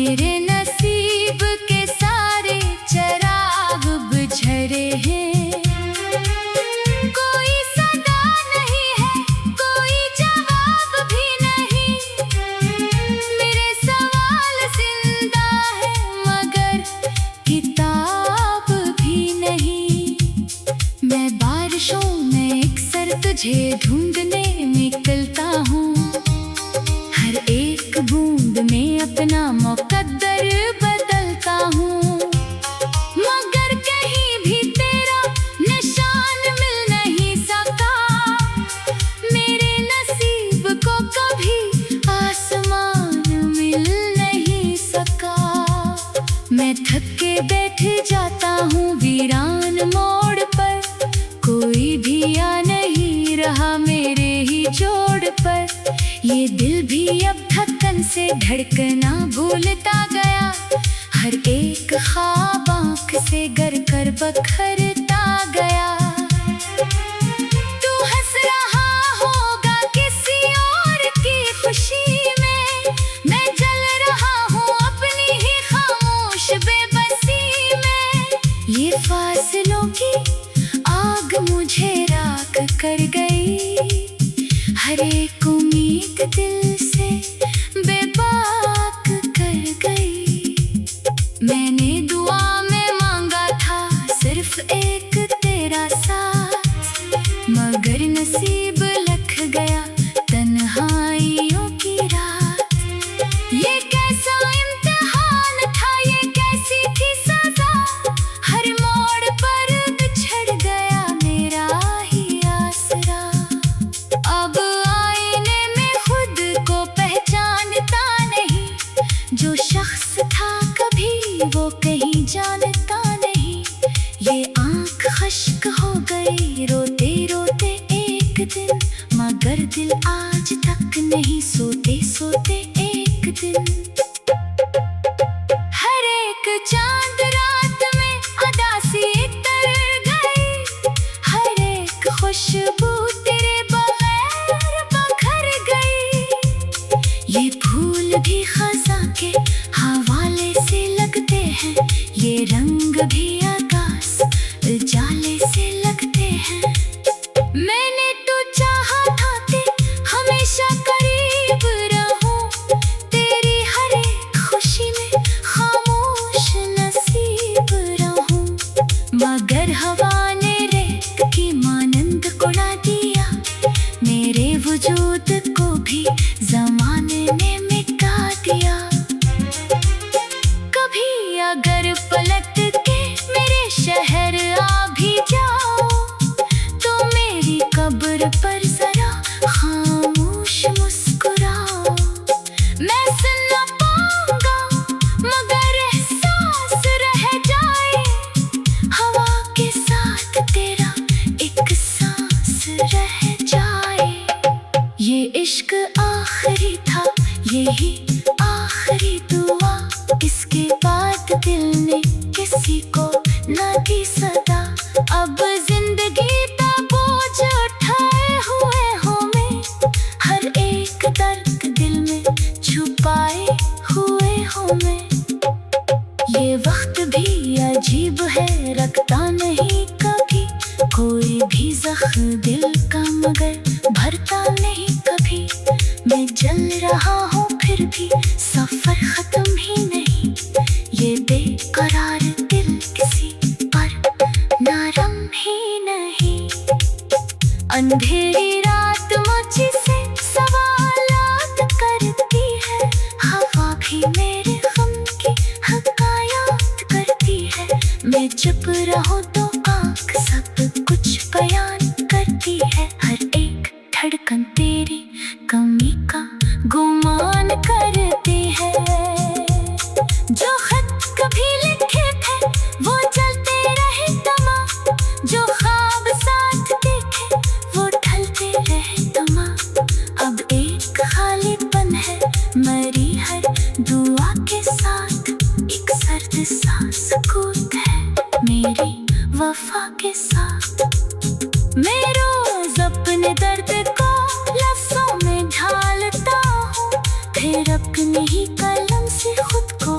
मेरे नसीब के सारे चिराग बुझ रहे हैं। कोई सदा नहीं है, कोई जवाब भी नहीं। मेरे सवाल जिंदा है मगर किताब भी नहीं। मैं बारिशों में अक्सर तुझे ढूंढने निकलता हूँ। हर एक बूंद में अपना मुकद्दर बदलता हूँ, मगर कहीं भी तेरा निशान मिल नहीं सका। मेरे नसीब को कभी आसमान मिल नहीं सका। मैं थक के बैठ जाता हूँ वीरान मोड़ पर। कोई भी आ नहीं रहा मेरे ही जोड़ पर। ये दिल भी अब धड़कन से धड़कना भूलता गया। हर एक ख्वाब आँख से गर कर बखरता गया। तू हंस रहा होगा किसी और की खुशी में। मैं जल रहा हूँ अपनी ही खामोश बेबसी में। ये फासलों की आग मुझे राख कर गई। हर एक उम्मीद दिल से बेबाक कर गई। मैंने दुआ में मांगा था सिर्फ एक तेरा साथ, मगर नसीब लख गया तन्हाइयों की रात। ये कैसा इम्तिहान था, ये कैसी थी सजा। हर मोड़ पर बिछड़ गया मेरा ही आसरा। अब आईने में खुद को पहचानता नहीं। जो शख्स था कभी वो कहीं जानता नहीं। ये आँख खश्क हो गई रोते रोते एक दिन, मगर दिल आज तक नहीं सोते सोते एक दिन। हर एक चांद रात में अदासी तर गई। हर एक खुशबू तेरे बगैर बखर गई। ये फूल भी खज़ां के हवाले से लगते हैं। ये रंग भी आकाश उजाले से लगते हैं। मैंने तो चाहा था कि हमेशा करीब रहूं। तेरी हर एक खुशी में खामोश नसीब रहूं, मगर हवा ने रेत की मानंद उड़ा दिया। मेरे वजूद को भी ज़माने ने मिटा दिया। कभी अगर पलट के मेरे शहर आ भी जाओ, तो मेरी कब्र पर जरा खामोश मुस्कुराओ। मैं सुन न पाऊंगा मगर एहसास रह जाए। हवा के साथ तेरा एक सांस रह जाए। ये इश्क आखिरी था, यही आखिरी दुआ। इसके बाद दिल ने किसी को न दी सदा। अब जिंदगी का बोझ उठाए हुए हूँ मैं। हर एक दर्द दिल में छुपाए हुए हूँ मैं। ये वक्त भी अजीब है, रखता नहीं कभी कोई भी जख्म दिल का, मगर भरता नहीं कभी। मैं जल रहा हूँ फिर भी सफर खत्म ही नहीं। ये बेकरार दिल किसी पर नरम ही नहीं। अंधेरी रात मुझसे सवालात करती है। हवा भी मेरे गम की हकायत करती है। मैं चुप रहूं तो आँख सब कुछ बयान करती है। हर एक धड़कन तेरी कमी का गुमान करती है। जो खत कभी लिखे थे वो चलते रहे तमाम। जो ख्वाब साथ देखे वो ढलते रहे तमाम। अब एक खालीपन है मरी हर दुआ के साथ। एक सर्द सा सुकून है मेरी वफा के साथ। मैं रोज अपने दर्द को लफ्जों में ढालता हूँ, फिर अपनी ही कलम से खुद को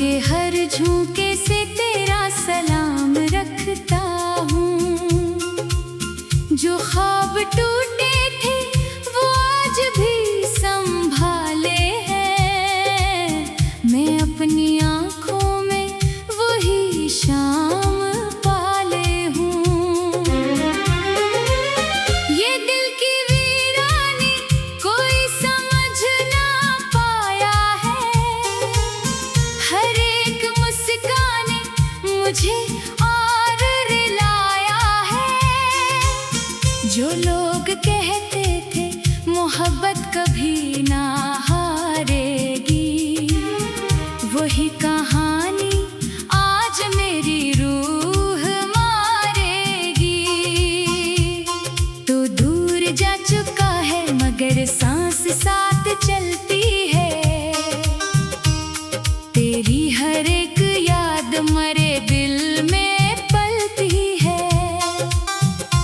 के हर झोंके से तेरा सलाम रखता हूँ। जो ख्वाब टूटे थे वो आज भी संभाले हैं। मैं अपनी आँखों में वही शाम पाले हूँ। ये दिल की वीरानी कोई समझ ना पाया है। हर एक मुस्कान मुझे और रुलाया है। जो लोग कहते थे मोहब्बत कभी ना हारेगी, वही कहानी आज मेरी रूह मारेगी। तो दूर जा चुका है मगर सांस साथ चलती है। तेरी हर एक याद मरे दिल में पलती है।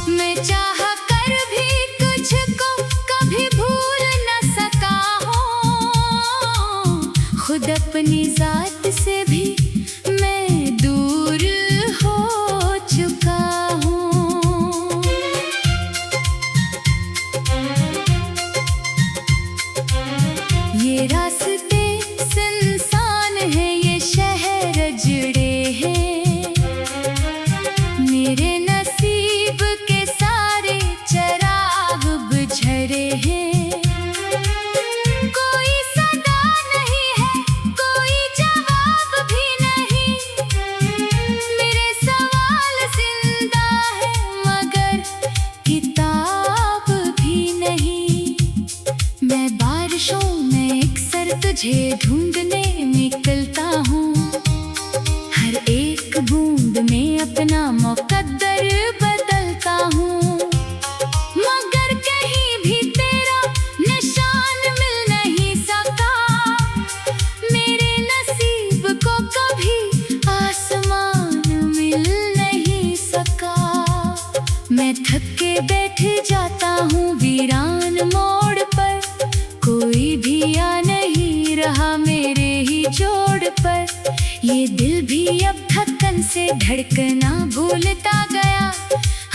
मैं चाह कर भी तुझको कभी भूल न सका हूँ। खुद अपनी जात से भी मैं दूर हो चुका हूँ। ये रास्ते सुनसान है, ये शहर अजड़े हैं। मेरे नसीब के सारे चराग बुझरे हैं। कोई सदा नहीं है, कोई जवाब भी नहीं। मेरे सवाल जिंदा है मगर किताब भी नहीं। मैं बारिशों में अक्सर तुझे ढूंढने निकलता हूँ। हर एक बूंद में अपना मुकद्दर बदलता हूँ। मगर कहीं भी तेरा निशान मिल नहीं सका। मेरे नसीब को कभी आसमान मिल नहीं सका। मैं थक के बैठ जाता हूँ वीरान मोड़ पर। कोई भी आ नहीं रहा मेरे ही जोड़ पर। ये दिल भी अब थकन से धड़कना भूलता गया।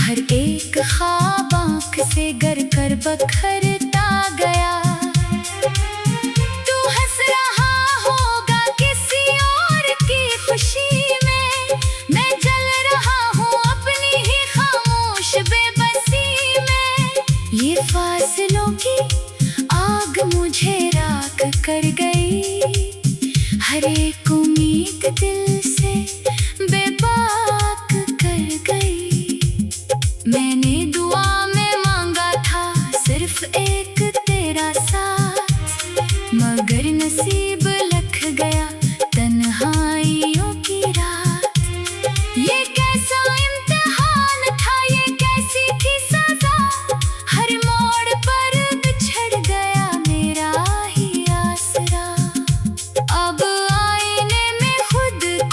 हर एक ख्वाब आँख से गर कर बखरता गया। तू हंस रहा होगा किसी और की खुशी में। मैं जल रहा हूँ अपनी ही खामोश बेबसी में। ये फासलों की आग मुझे राख कर गई। हर एक उम्मीद दिल से बेबाक कर गई। मैंने दुआ में मांगा था सिर्फ एक तेरा साथ, मगर नसीब लख गया तन्हाइयों की रात। ये कैसा इम्तिहान था, ये कैसी थी सजा। हर मोड़ पर बिछड़ गया मेरा ही आसरा। अब आईने में खुद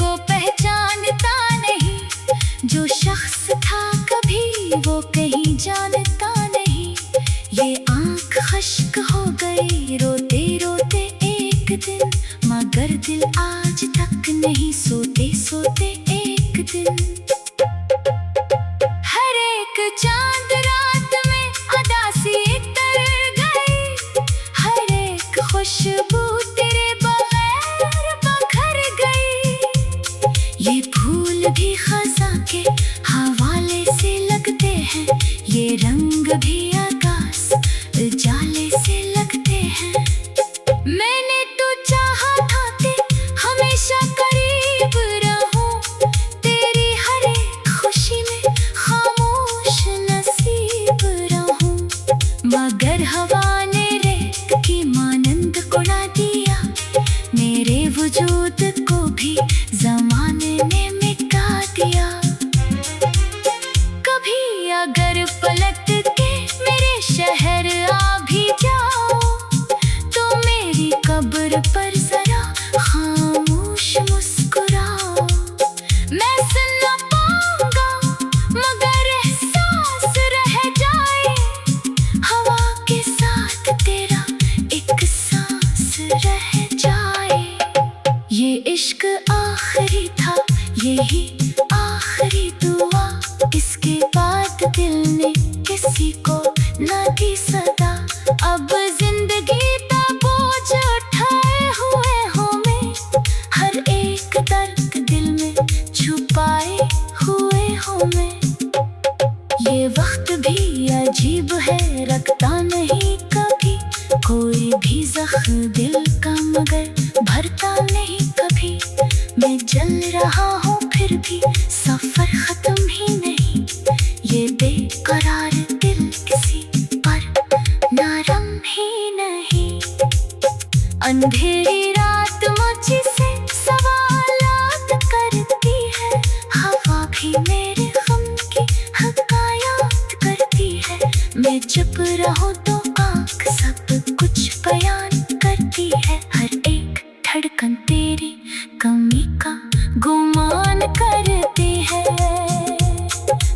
बात दिल ने किसी को न दी सदा। अब जिंदगी का बोझ उठाए हुए हूँ मैं, हर एक दर्द दिल में छुपाए हुए हूँ मैं। ये वक्त भी अजीब है, रखता नहीं कभी कोई भी जख्म दिल का, मगर भरता नहीं कभी। मैं जल रहा हूँ फिर भी सफर खत्म ही नहीं, ये बेकरार दिल किसी पर नरम ही नहीं। अंधेरी रात मुझसे सवालात करती है, हवा भी मेरे गम की हकायत करती है। मैं चुप रहूं तो आँख सब कुछ बयान करती है, हर एक धड़कन तेरी कमी का गुमान करती है।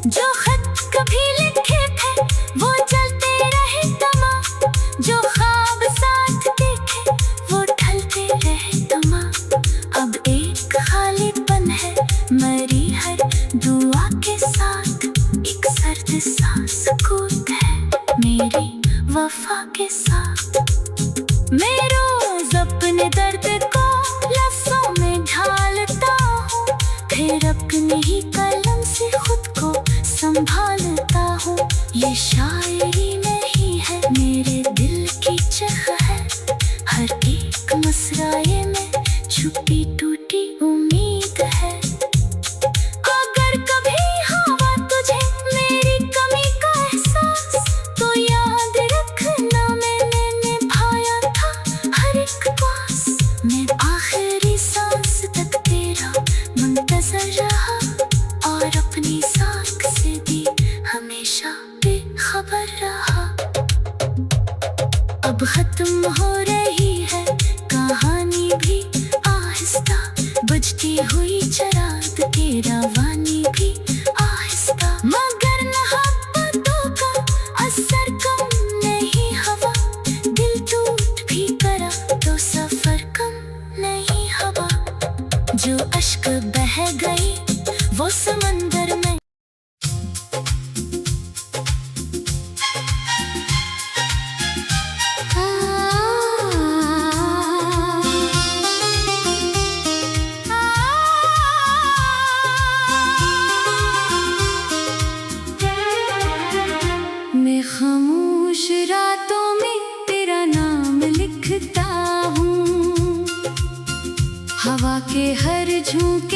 जो खत कभी लिखे थे वो जलते रहे तमाम, जो ख्वाब साथ देखे वो ढलते रहे तमाम। अब एक खालीपन है मरी हर दुआ के साथ, एक सर्द सा सुकून है मेरी वफा के साथ। मैं रोज अपने दर्द को लफ्जों में ढालता हूँ, फिर अपनी ही कलम से खुद को संभालता हूँ। ये शायरी नहीं है मेरे दिल की चाह है, हर एक मसराए में छुपी टूटी उम्मीद है। अगर कभी हुआ तुझे मेरी कमी का एहसास, तो याद रखना मैंने निभाया था हर एक पास। मैं आखिरी सांस तक तेरा मुंतज़र रहा, और अपनी साख से भी हमेशा बेखबर रहा। अब खत्म हो रही है कहानी भी आहिस्ता, बुझती हुई चराग तेरा वानी भी आहिस्ता। मगर मोहब्बतों का असर कम नहीं हवा, दिल टूट भी करा तो सफर कम नहीं हवा। जो अश्क बह गई वो समंदर में मैं खामोश रातों में तेरा नाम लिखता हूँ, हवा के हर झोंके